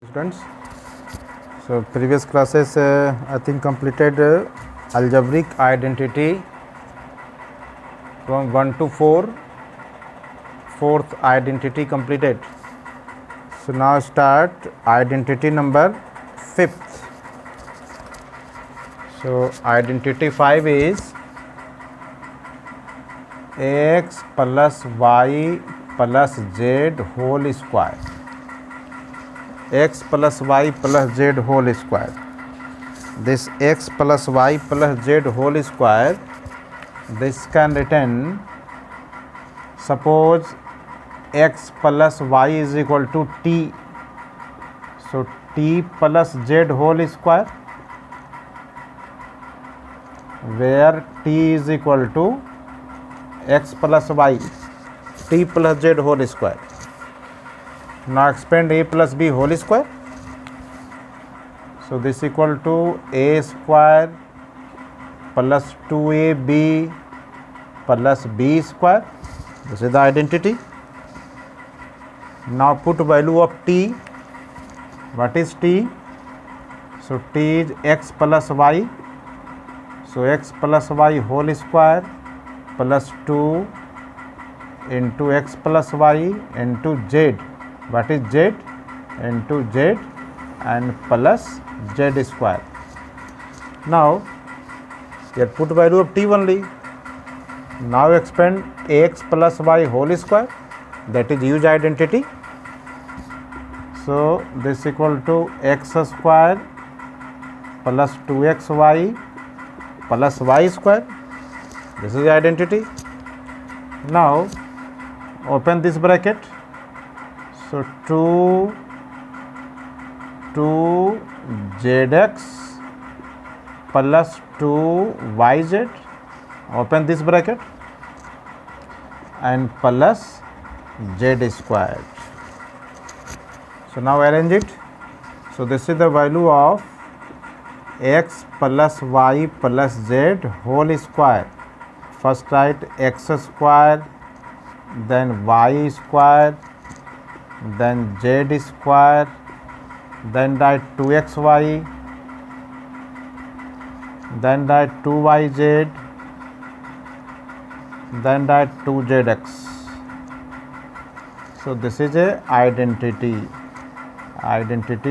Students, so previous classes I think completed algebraic identity from 1 to 4, fourth identity completed. So now start identity number 5th. So identity 5 is x plus y plus z whole square. X plus y plus z whole square. This x plus y plus z whole square, this can written, suppose x plus y is equal to t, so t plus z whole square, where t is equal to x plus y, t plus z whole square. Now expand a plus b whole square. So this equal to a square plus 2ab plus b square. This is the identity. Now put value of t. What is t? So t is x plus y. So x plus y whole square plus 2 into x plus y into z. What is z? Into z and plus z square. Now here put value of t only. Now expand ax plus y whole square, that is use identity. So this equal to x square plus 2xy plus y square. This is the identity. Now open this bracket. So 2zx plus 2yz, open this bracket, and plus z squared. So now arrange it. So this is the value of x plus y plus z whole square. First write x square, then y square, then z square, then write 2xy, then write 2yz, then write 2zx. So this is a identity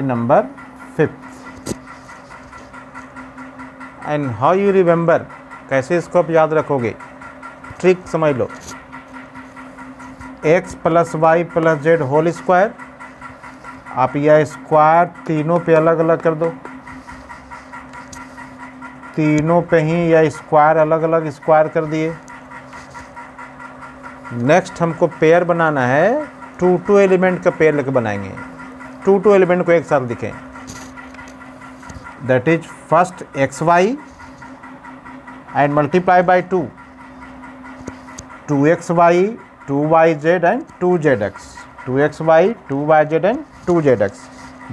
number 5th. And how you remember, कैसे इसको आप याद रखोगे, trick समझ लो. x plus y plus z whole square, आप यह square तीनों पे अलग अलग कर दो. तीनों पे ही यह स्क्वायर अलग अलग स्क्वायर कर दिए. नेक्स्ट हमको पेयर बनाना है. 2 एलिमेंट का पेयर लेकर बनाएंगे. 2 एलिमेंट को एक साथ लिखें. That is first x y and multiply by 2, 2xy, 2yz and 2zx, 2xy, 2yz and 2zx.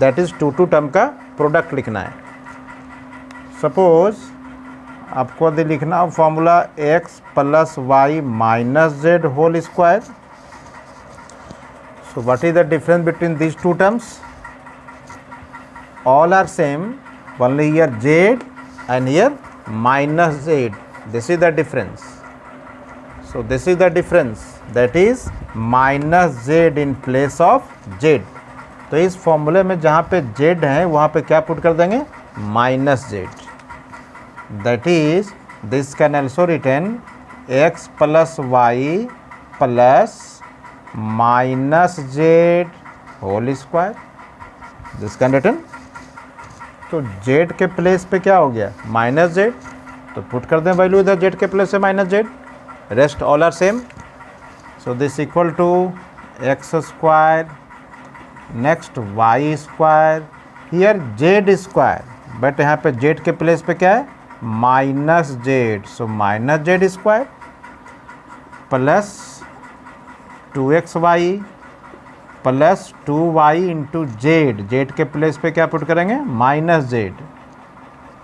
that is 2 term का प्रोडक्ट लिखना है. सपोज आपको यदि लिखना हो formula x plus y minus z whole square. So what is the difference between this 2 terms? All are same, only here z and here minus z. This is the difference. So this is the difference, that is minus z in place of z. तो इस फॉर्मूले में जहाँ पे z है वहाँ पे क्या पुट कर देंगे? Minus z. That is this can also written x plus y plus minus z whole square. This can written. तो z के प्लेस पे क्या हो गया? Minus z. तो पुट कर दें वैल्यू इधर z के प्लेस से minus z. Rest all are same. So this equal to x square, next y square, here z square, but यहाँ पे z के प्लेस पे क्या है? Minus z. So minus z square plus 2xy plus 2y into z. Z के place पे क्या put करेंगे? Minus z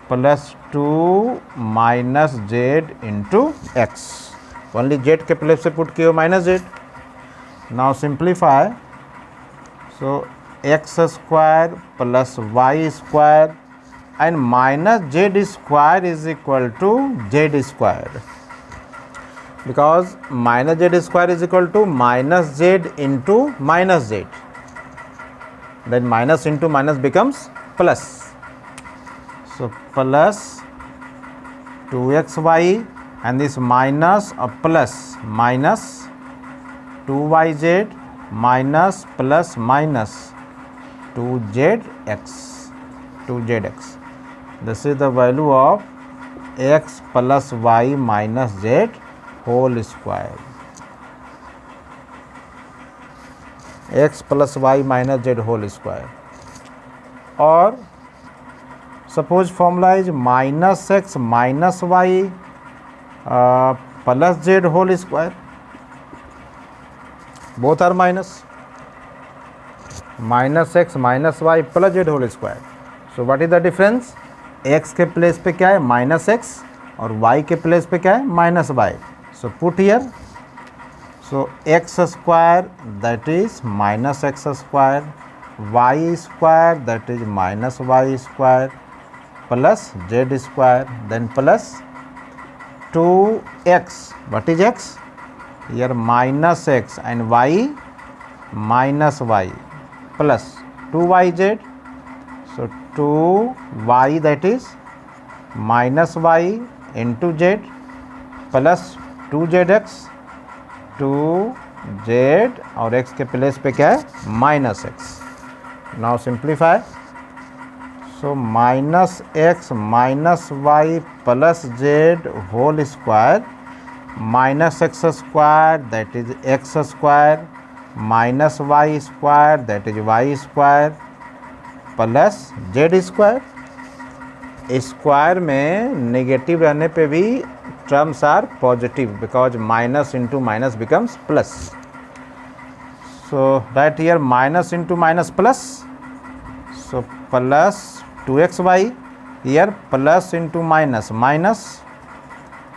plus 2 minus z into x. Only z के प्लेस पे पुट किए minus z. Now simplify. So x square plus y square and minus z square is equal to z square, because minus z square is equal to minus z into minus z, then minus into minus becomes plus. So plus 2xy and this minus or plus minus 2yz minus plus minus 2zx. This is the value of x plus y minus z whole square. x plus y minus z whole square. Or suppose formula is minus x minus y plus z whole square. Both are minus. Minus x minus y plus z whole square. So what is the difference? x के place पे क्या है minus x और y के place पे क्या है minus y. So put here. So x square that is minus x square, y square that is minus y square plus z square, then plus 2x. What is x? Here minus x and y minus y plus 2yz. So 2y that is minus y into z plus 2zx, 2z और x के place पे क्या है minus x. Now simplify. So minus x minus y plus z whole square minus x square that is x square minus y square that is y square plus z square. Square में negative रहने पे भी terms are positive because minus into minus becomes plus. So right here minus into minus plus. So plus 2xy here plus into minus minus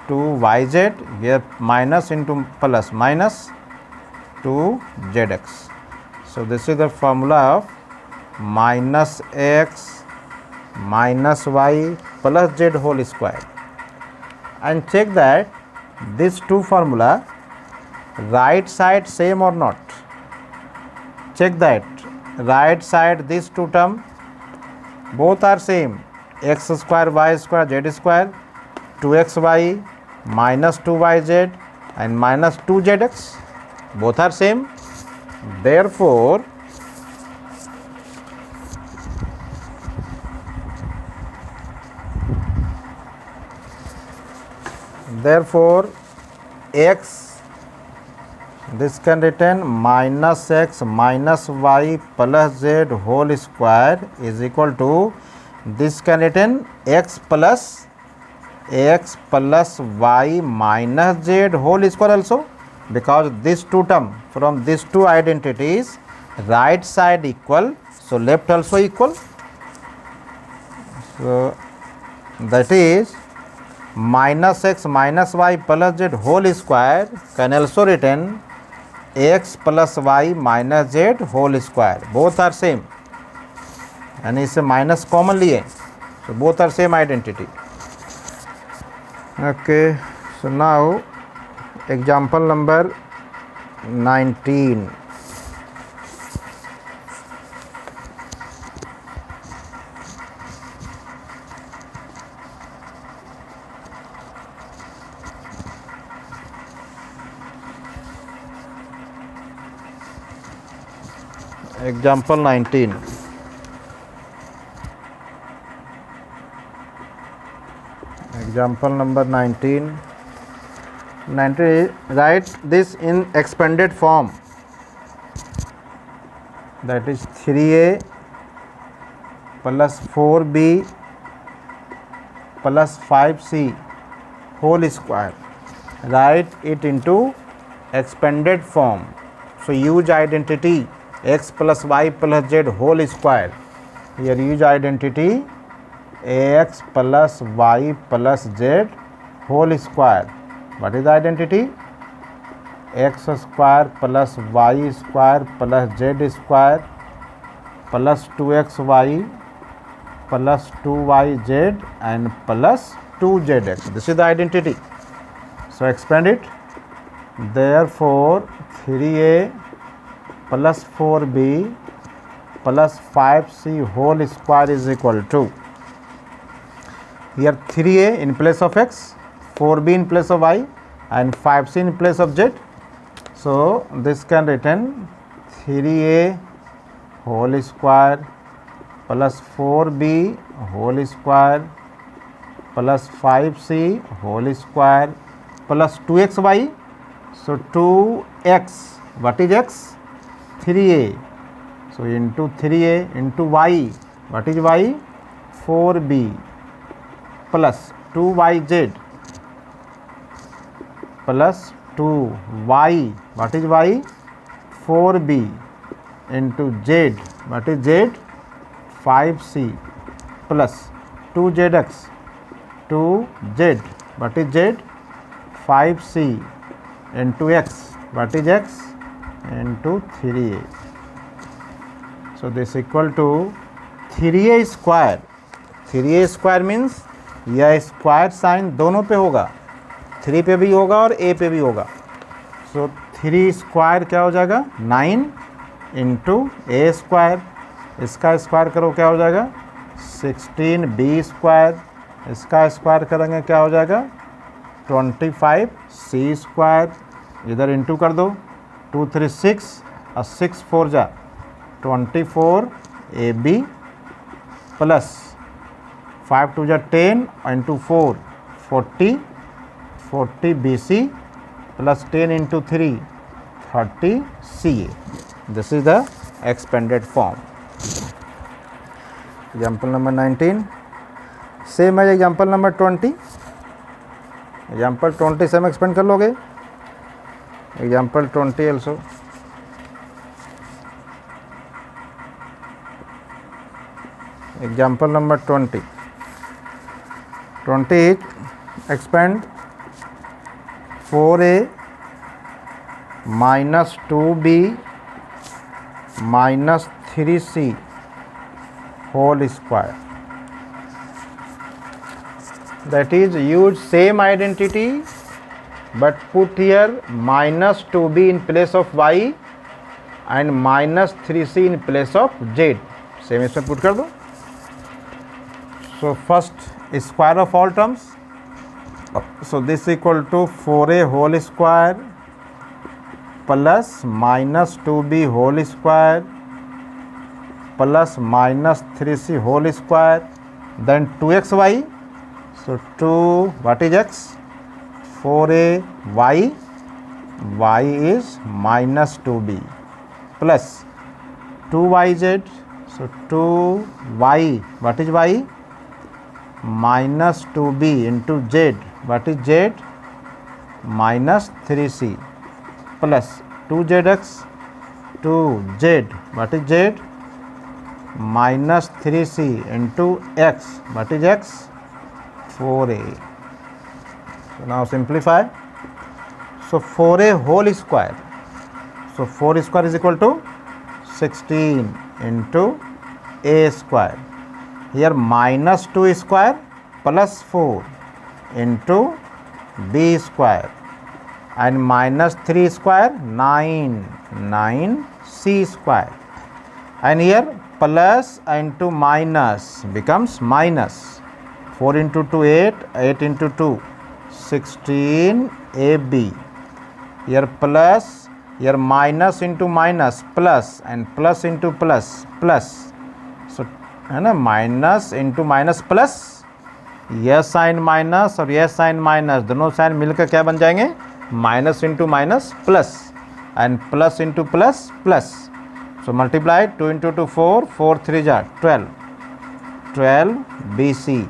2yz here minus into plus minus 2zx. So this is the formula of minus x minus y plus z whole square. And check that these two formula right side same or not. Check that right side these two term both are same, x square y square z square 2xy minus 2yz and minus 2zx both are same. Therefore x this can written minus x minus y plus z whole square is equal to this can written x plus y minus z whole square also, because these two term from these two identities right side equal, so left also equal. So that is minus x minus y plus z whole square can also written x plus y minus z whole square, both are same and इसे minus common लिए, so both are same identity. Okay, so now example number 19. Example 19. Example number 19. Write this in expanded form, that is 3a plus 4b plus 5c whole square. Write it into expanded form. So use identity x plus y plus z whole square. Here use identity ax plus y plus z whole square. What is the identity? X square plus y square plus z square plus 2xy plus 2yz and plus 2zx. This is the identity. So expand it. Therefore 3a plus 4b plus 5c whole square is equal to, here 3a in place of x, 4b in place of y and 5c in place of z. So this can written 3a whole square plus 4b whole square plus 5c whole square plus 2xy. So 2x, what is x? 3a. So into 3a into y, what is y? 4b plus 2yz plus 2y, what is y? 4b into z, what is z? 5c plus 2zx, 2z, what is z? 5c into x, what is x? Into 3a. So this equal to 3a square. 3a square means यह square sine दोनों पे होगा, 3 पे भी होगा और a पे भी होगा. सो 3 स्क्वायर क्या हो जाएगा? 9 इंटू ए स्क्वायर, इसका स्क्वायर करो क्या हो जाएगा? 16b स्क्वायर, इसका स्क्वायर करेंगे क्या हो जाएगा? 25c स्क्वायर, इधर इंटू कर दो, 2 3 6 और 6 4 जा 24ab प्लस 5 2 जा 10 into 4 40bc plus 10 into 3 30ca. This is the expanded form. Example number 19. Same as example number 20. Example 20 same expand कर लोगे. Example 20 also. Example number 20. 20 is expand 4a minus 2b minus 3c whole square. That is, use same identity but put here minus 2b in place of y and minus 3c in place of z. Same इसमें put कर दो. So first square of all terms. So this equal to 4a whole square plus minus 2b whole square plus minus 3c whole square, then 2xy. So 2, what is x? 4a y is minus 2b plus 2yz. So 2y, what is y? Minus 2b into z, what is z? Minus 3c plus 2zx, 2z, what is z? Minus 3c into x, what is x? 4a. So now simplify. So 4a whole square. So 4 square is equal to 16 into a square. Here minus 2 square plus 4 into b square and minus 3 square 9 c square, and here plus into minus becomes minus 4 into 2 8 into 2 16 ab. Here plus, here minus into minus plus and plus into plus plus. So है ना, minus into minus plus, यह sign minus और यह sign minus दोनों sign मिलकर क्या बन जाएंगे? Minus into minus plus and plus into plus plus. So multiply 2 into 2 4 4 3 जा 12 BC.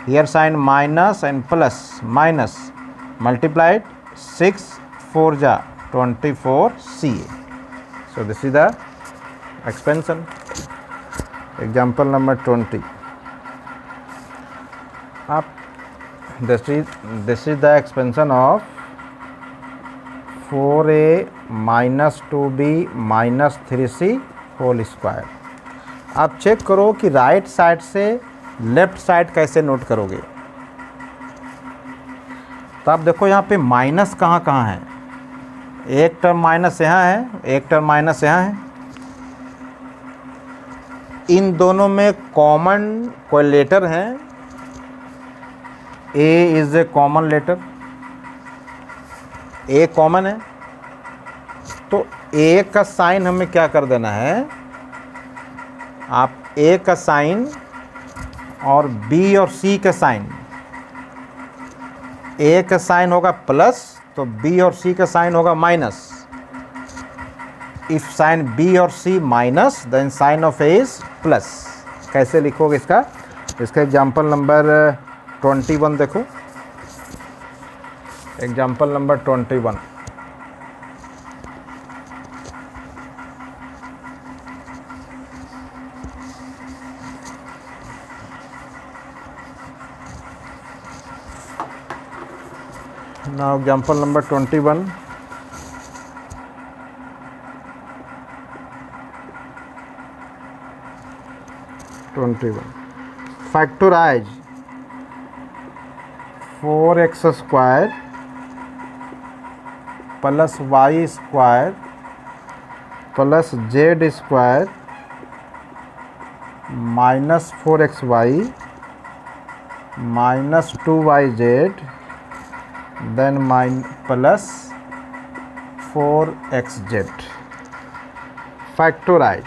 Here sine minus and plus minus multiplied 6 4 जा 24 CA. So this is the expansion. Example number 20. Up this is the expansion of 4a minus 2b minus 3c whole square. आप check करो कि right side से left side कैसे note करोगे। तो आप देखो यहाँ पे माइनस कहाँ कहाँ है, एक टर्म माइनस यहाँ है, एक टर्म माइनस यहाँ है। इन दोनों में कॉमन कोई लेटर है, A is A common letter, A common है। तो ए का साइन हमें क्या कर देना है, आप ए का साइन और बी और सी का साइन, ए का साइन होगा प्लस तो बी और सी का साइन होगा माइनस। इफ साइन बी और C minus then sine of A is plus. कैसे लिखोगे इसका एग्जाम्पल नंबर 21 देखो, example number 21। Now example number 21. Factorize 4x square plus y square plus z square minus 4xy minus 2yz then plus 4xz। Factorise,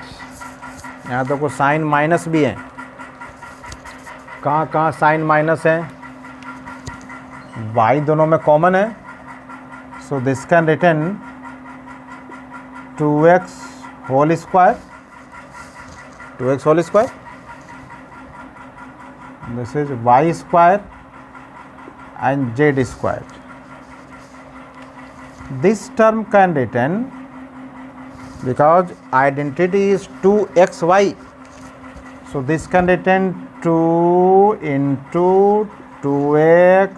यहाँ तो को sign minus भी है, कहाँ कहाँ साइन माइनस है, y दोनों में कॉमन है। So this can written 2x whole square, 2x whole square, this is y square and z square. This term can written because identity is 2xy, so this can written 2 into 2x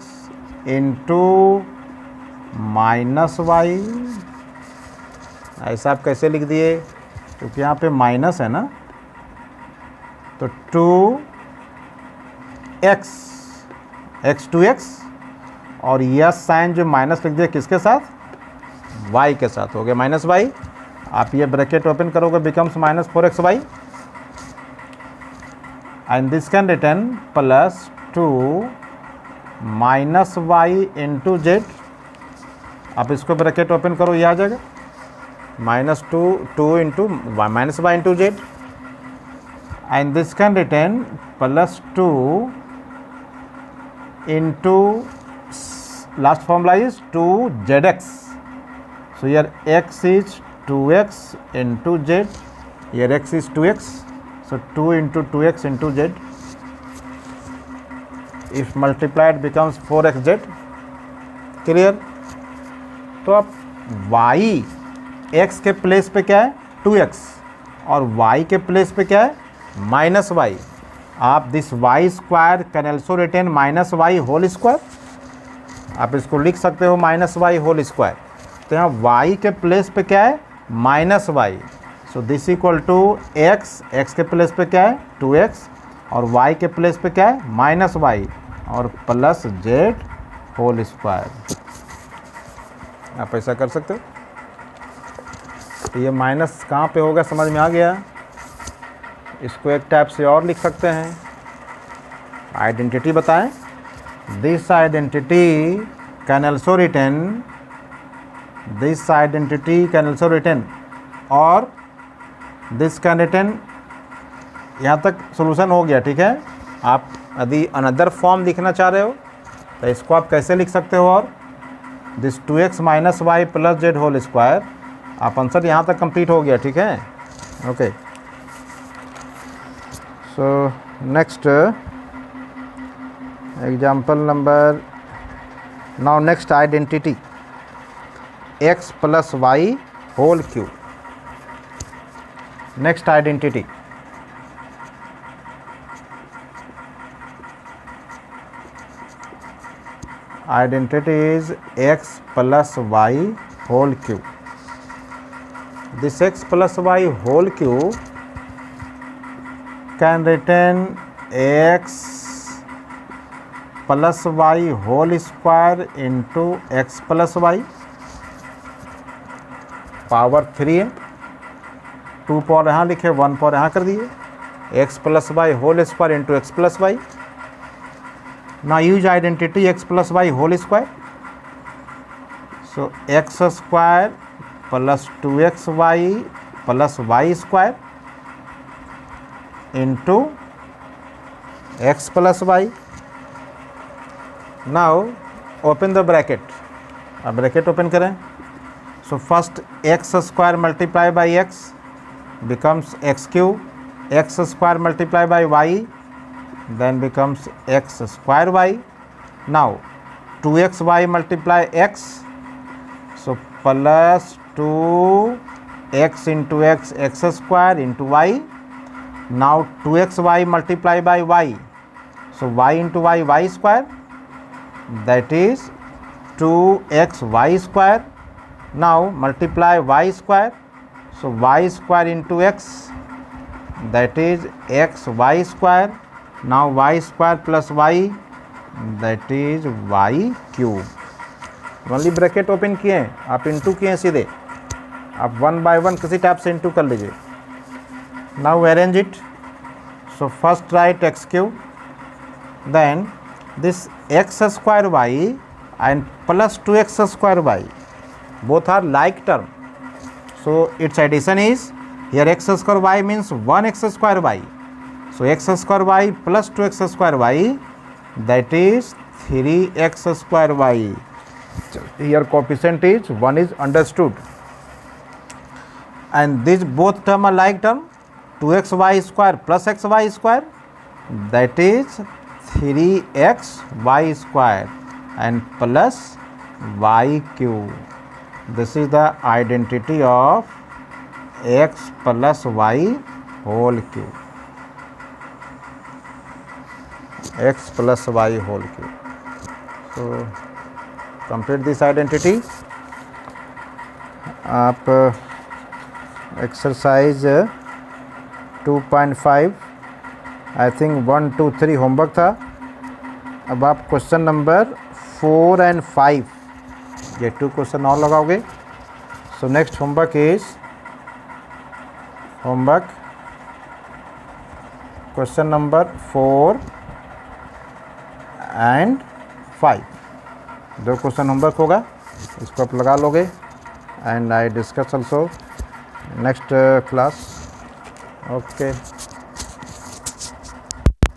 into minus y। ऐसा आप कैसे लिख दिए, क्योंकि यहाँ पे minus है ना, तो 2x x 2x और यह साइन जो माइनस लिख दिया किसके साथ, y के साथ, हो गया माइनस y। आप ये ब्रैकेट ओपन करोगे becomes minus 4xy and this can return plus 2 minus y into Z. आप इसको ब्रैकेट ओपन करो, ये आ जाएगा minus 2 into minus y into Z and this can return plus 2 into last formula is 2zx. So here x is 2x into z, here x is 2x, so 2 into 2x into z, if multiplied becomes 4xz। Clear. तो अब y x के place पे क्या है 2x और y के place पे क्या है माइनस y। आप this y square can also written minus y whole square, आप इसको लिख सकते हो माइनस y होल स्क्वायर। तो यहाँ y के प्लेस पे क्या है minus y, so this equal to x के प्लेस पे क्या है 2x और y के प्लेस पे क्या है माइनस y और प्लस z होल स्क्वायर। आप ऐसा कर सकते हो। तो ये माइनस कहाँ पे होगा समझ में आ गया। इसको एक टाइप से और लिख सकते हैं, आइडेंटिटी बताएं, this identity can also written, this identity can also written और दिस कैन रिटन। यहाँ तक सॉल्यूशन हो गया, ठीक है। आप यदि अनदर फॉर्म लिखना चाह रहे हो तो इसको आप कैसे लिख सकते हो, और this 2x minus y plus z whole square. आप आंसर यहाँ तक कंप्लीट हो गया, ठीक है। Okay, so next example number, now next identity x plus y whole cube। next identity is x plus y whole cube। this x plus y whole cube can written x plus y whole square into x plus y power 3 है, 2 power यहाँ लिखे, 1 power यहाँ कर दिए, x plus y whole square into x plus y. Now use identity x plus y whole square. So x square plus 2xy plus y square into x plus y. Now open the bracket. अब bracket open करें. So first x square multiplied by x becomes x cube, x square multiplied by y then becomes x square y. Now 2xy multiply x, so plus 2x into x, x square into y. Now 2xy multiply by y, so y into y, y square, that is 2xy square. Now multiply y square, so y square into x, that is xy square. Now y square plus y, that is y cube. Only bracket open किए हैं, आप into किए हैं सीधे, आप 1 by 1 किसी type से into कर लीजिए. Now arrange it. So first write x cube, then this x square y and plus 2x square y, both are like term, so its addition is here x square y means 1x square y, so x square y plus 2x square y, that is 3x square y. Here coefficient is 1 is understood, and these both term are like term, 2xy square plus xy square, that is 3xy square and plus y cube. This is the identity of x plus y whole cube. X plus y whole cube. So complete this identity. आप exercise 2.5 I think 1, 2, 3 homework था. अब आप question number 4 and 5 ये 2 question और लगाओगे. So next homework is homework question number 4 and 5. 2 question homework होगा, इसको आप लगा लोगे. And I discuss also next class. Okay.